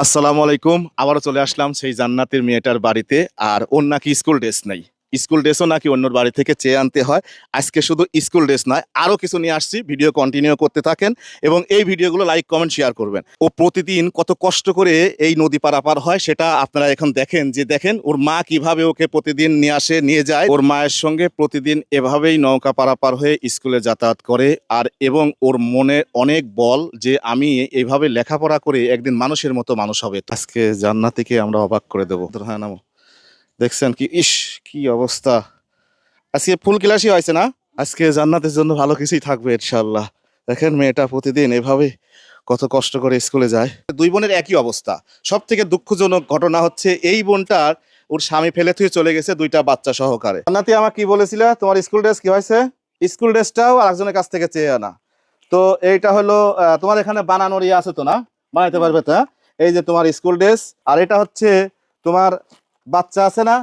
আসসালামু আলাইকুম। আবারও চলে আসলাম সেই জান্নাতের মেয়েটার বাড়িতে। আর ওর নাকি স্কুল ড্রেস নাই। স্কুল ড্রেসও নাকি অন্যর বাড়ি থেকে চেয়ে আনতে হয়। আজকে শুধু স্কুল ড্রেস নয়, আরও কিছু নিয়ে আসছি। ভিডিও কন্টিনিউ করতে থাকেন এবং এই ভিডিওগুলো লাইক, কমেন্ট, শেয়ার করবেন। ও প্রতিদিন কত কষ্ট করে এই নদী পারাপার হয় সেটা আপনারা এখন দেখেন। দেখেন ওর মা কিভাবে ওকে প্রতিদিন নিয়ে আসে, নিয়ে যায়। ওর মায়ের সঙ্গে প্রতিদিন এভাবেই নৌকা পারাপার হয়ে স্কুলে যাতায়াত করে। আর এবং ওর মনে অনেক বল যে আমি এইভাবে লেখাপড়া করে একদিন মানুষের মতো মানুষ হবে। আজকে জান্নাতিকে আমরা অবাক করে দেবো। হ্যাঁ, নামো। দেখছেন কি, ইস কি অবস্থা। আজকে ফুল ক্লাসই হয়েছে না। আজকে জান্নাতের জন্য ভালো কিছুই থাকবে ইনশাল্লাহ। দেখেন মেয়েটা প্রতিদিন এভাবে কত কষ্ট করে স্কুলে যায়। দুই বোনের একই অবস্থা। সব থেকে দুঃখজনক ঘটনা হচ্ছে এই বোনটার ওর স্বামী ফেলে থুয়ে চলে গেছে দুইটা বাচ্চা সহকারে। জান্নাতি আমার কি বলেছিল, তোমার স্কুল ড্রেস কি হয়েছে? স্কুল ড্রেসটাও আরেকজনের কাছ থেকে চেয়ে আনা। তো এইটা হলো তোমার এখানে বানানোর ইয়ে আছে তো না? বানাইতে পারবে তো? এই যে তোমার স্কুল ড্রেস, আর এটা হচ্ছে তোমার বাচ্চা আছে না,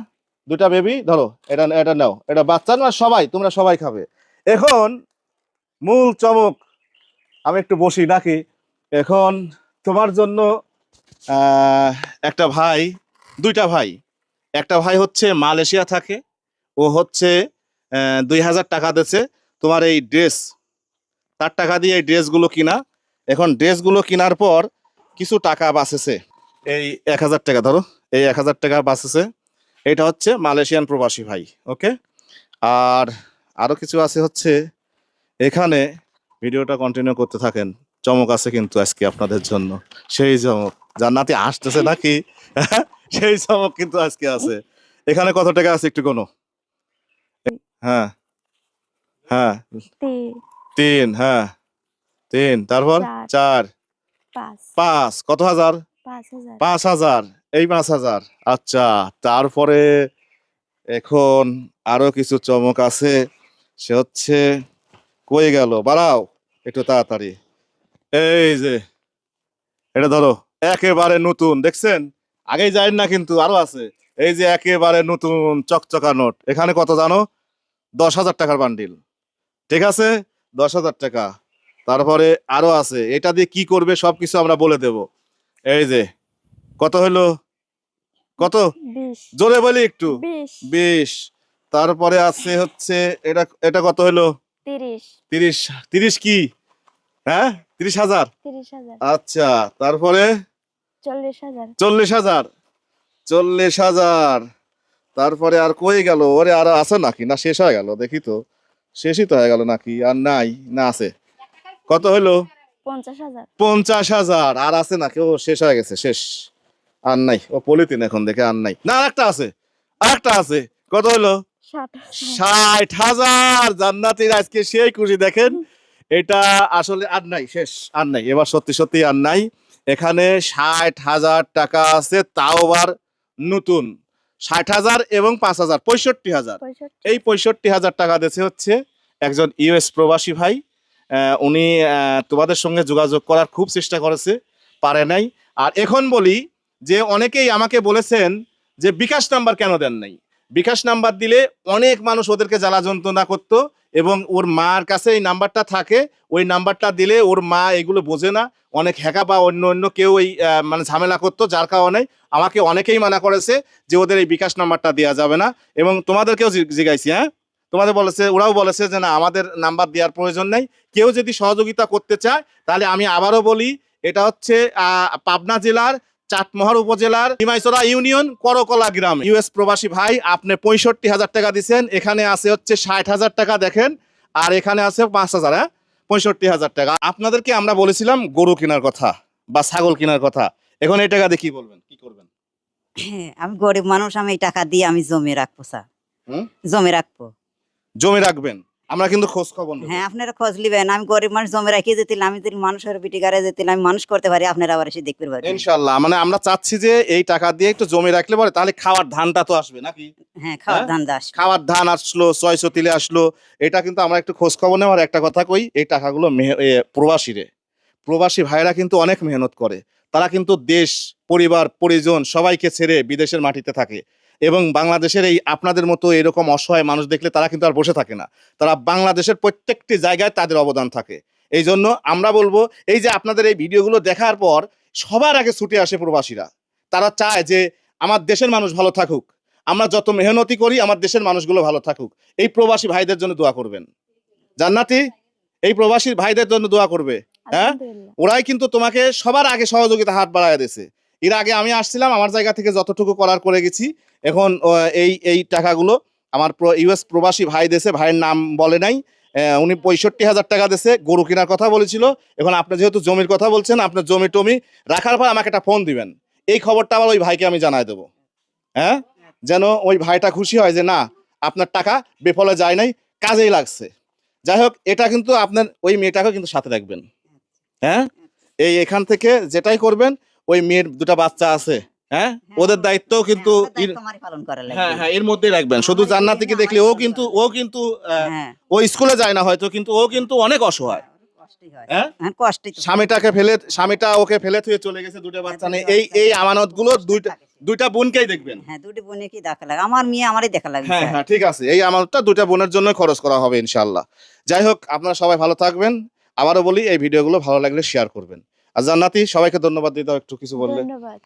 দুটা বেবি। ধরো এটা, এটা নাও, এটা বাচ্চা না, সবাই তোমরা সবাই খাবে। এখন মূল চমক, আমি একটু বসি নাকি। এখন তোমার জন্য একটা ভাই, দুইটা ভাই। একটা ভাই হচ্ছে মালয়েশিয়া থাকে, ও হচ্ছে 2000 টাকা দিয়েছে তোমার এই ড্রেস, তার টাকা দিয়ে এই ড্রেসগুলো কিনা। এখন ড্রেসগুলো কেনার পর কিছু টাকা বাঁচেছে, এই 1000 টাকা। ধরো এই 1000 টাকা বাঁচেছে। এটা হচ্ছে মালয়েশিয়ান প্রবাসী ভাই। ওকে। আর আরো কিছু আছে হচ্ছে এখানে। ভিডিওটা কন্টিনিউ করতে থাকেন, চমক আছে কিন্তু আজকে আপনাদের জন্য। সেই চমক, জান্নাতি আসতেছে নাকি? সেই চমক কিন্তু আজকে আছে। এখানে কত টাকা আছে একটু কোনো? হ্যাঁ, হ্যাঁ, তিন, হ্যাঁ, তিন, তারপর চার, পাঁচ, কত হাজার? 5000। এই 5000। আচ্ছা, তারপরে এখন আরো কিছু চমক আছে। সে হচ্ছে, কই গেল, বাড়াও একটু তাড়াতাড়ি। এই যে এটা ধরো, একেবারে নতুন, দেখছেন? আগেই যাই না কিন্তু আরো আছে। এই যে একেবারে নতুন চকচকা নোট। এখানে কত জানো? 10,000 টাকার বান্ডিল। ঠিক আছে, 10,000 টাকা। তারপরে আরো আছে, এটা দিয়ে কি করবে সবকিছু আমরা বলে দেব। এই যে কত হলো, কত জোরে বলি একটু? 20। তারপরে আছে হচ্ছে এটা, এটা কত হলো? 30। 30 কি? হ্যাঁ, 30,000। আচ্ছা, তারপরে 40,000। 40,000। তারপরে আর কই গেল? ওরে আর আছে নাকি, না শেষ হয়ে গেল? দেখি তো, শেষই তো হয়ে গেল নাকি, আর নাই? না আছে। কত হলো? 50,000। আর আছে নাকি? ও শেষ হয়ে গেছে, শেষ। আর নাই, ও পলিথিন এখন দেখে আর নাই। না, আরেকটা আছে, আরেকটা আছে। কত হলো? 60,000। জান্নাতীর আজকে সেই খুশি, দেখেন। এটা আসলে আর নাই, শেষ। আর নাই, এবার সত্যি সত্যি আর নাই। এখানে 60,000 টাকা আছে, তাও আবার নতুন। 60,000 এবং 5,000, 65,000। এই 65,000 টাকা দিয়েছে হচ্ছে একজন ইউএস প্রবাসী ভাই। উনি তোমাদের সঙ্গে যোগাযোগ করার খুব চেষ্টা করেছে, পারে নাই। আর এখন বলি যে অনেকেই আমাকে বলেছেন যে বিকাশ নাম্বার কেন দেন নাই। বিকাশ নাম্বার দিলে অনেক মানুষ ওদেরকে জ্বালা যন্ত্রণা করতো, এবং ওর মার কাছে এই নাম্বারটা থাকে। ওই নাম্বারটা দিলে ওর মা এগুলো বোঝে না, অনেক হ্যাকা বা অন্য অন্য কেউ এই মানে ঝামেলা করতো, যার কারণে আমাকে অনেকেই মানা করেছে যে ওদের এই বিকাশ নাম্বারটা দেওয়া যাবে না। এবং তোমাদেরকেও জিজ্ঞাসি, হ্যাঁ, তোমাদের বলেছে, ওরাও বলেছে যে না, আমাদের নাম্বার দেওয়ার প্রয়োজন নেই। কেউ যদি সহযোগিতা করতে চায় তাহলে আমি আবারও বলি, এটা হচ্ছে পাবনা জেলার চাটমোহর উপজেলার ডিমাইছড়া ইউনিয়ন করকলা গ্রাম। ইউএস প্রবাসী ভাই, আপনি 65,000 টাকা দিচ্ছেন। এখানে আছে হচ্ছে 60,000 টাকা, দেখেন। আর এখানে আছে 5,000। হ্যাঁ, 65,000 টাকা। আপনাদেরকে আমরা বলেছিলাম গরু কেনার কথা বা ছাগল কেনার কথা। এখন এই টাকা দিয়ে কি বলবেন, কি করবেন? আমি গরিব মানুষ, আমি এই টাকা দিয়ে আমি জমি রাখবো স্যার। জমি রাখবো। জমি রাখবেন? আমরা কিন্তু খোঁজ খবর নেব। হ্যাঁ, আপনারা খোঁজ লিবেন। আমি গরিব মানুষ, জমি রাখিয়ে যেতে আমি যদি মানুষের বিটিকারে যেতে আমি মানুষ করতে পারি, আপনারা আবার এসে দেখতে পারেন ইনশাআল্লাহ। মানে আমরা চাচ্ছি যে এই টাকা দিয়ে একটু জমি রাখলে পরে তাহলে খাওয়ার ধানটা তো আসবে নাকি? হ্যাঁ, খাওয়ার ধান দাস, খাওয়ার ধান আসলো, 600 তিলে আসলো। এটা কিন্তু আমরা একটু খোঁজ খবর নেওয়ার একটা কথা কই, এই টাকাগুলো প্রবাসী ভাইরা কিন্তু অনেক মেহনত করে। তারা কিন্তু দেশ, পরিবার, পরিজন সবাইকে ছেড়ে বিদেশের মাটিতে থাকে। এবং বাংলাদেশের এই আপনাদের মতো এরকম অসহায় মানুষ দেখলে তারা কিন্তু আর বসে থাকে না। তারা বাংলাদেশের প্রত্যেকটি জায়গায় তাদের অবদান থাকে। এই জন্য আমরা বলবো, এই যে আপনাদের এই ভিডিওগুলো দেখার পর সবার আগে ছুটে আসে প্রবাসীরা। তারা চায় যে আমার দেশের মানুষ ভালো থাকুক, আমরা যত মেহনতি করি আমার দেশের মানুষগুলো ভালো থাকুক। এই প্রবাসী ভাইদের জন্য দোয়া করবেন। জান্নাতি এই প্রবাসী ভাইদের জন্য দোয়া করবে। হ্যাঁ, ওরাই কিন্তু তোমাকে সবার আগে সহযোগিতা হাত বাড়ায় দিয়েছে। এর আগে আমি আসছিলাম, আমার জায়গা থেকে যতটুকু করার করে গেছি। এখন এই টাকাগুলো আমার ইউএস প্রবাসী ভাই দেশে, ভাইয়ের নাম বলে নাই, উনি 65,000 টাকা দিয়েছে, গরু কেনার কথা বলেছিল। এখন আপনি যেহেতু জমির কথা বলছেন, আপনার জমি টমি রাখার পর আমাকে একটা ফোন দিবেন, এই খবরটা আবার ওই ভাইকে আমি জানাই দেবো। হ্যাঁ, যেন ওই ভাইটা খুশি হয় যে না, আপনার টাকা বেফলে যায় নাই, কাজেই লাগছে। যাই হোক, এটা কিন্তু আপনার ওই মেয়েটাকেও কিন্তু সাথে রাখবেন। হ্যাঁ, এখান থেকে যেটাই করবেন, ওই মেয়ের দুটা বাচ্চা আছে, হ্যাঁ, ওদের দায়িত্বও কিন্তু পালন করা হ্যাঁ লাগবে। হ্যাঁ এর মধ্যেই রাখবেন। শুধু জান্নাতিকে দেখলে ও কিন্তু হ্যাঁ, ও স্কুলে যায় না হয়তো, কিন্তু ও কিন্তু অনেক অসহায়। কষ্টই হয়। হ্যাঁ, হ্যাঁ, কষ্টই তো। স্বামীটা ওকে ফেলে থুয়ে চলে গেছে, দুটো বাচ্চা নেই। এই আমানত গুলো দুইটা বোনকেই দেখবেন। হ্যাঁ, দুটি বোনে কি দেখা লাগে, আমার মেয়ে আমারই দেখা লাগে। হ্যাঁ হ্যাঁ ঠিক আছে, এই আমানতটা দুইটা বোনের জন্য খরচ করা হবে ইনশাআল্লাহ। যাই হোক, আপনারা সবাই ভালো থাকবেন। আবারও বলি, এই ভিডিওগুলো ভালো লাগলে শেয়ার করবেন। আর জান্নাতি, সবাইকে ধন্যবাদ দিতে একটু কিছু বললে। ধন্যবাদ।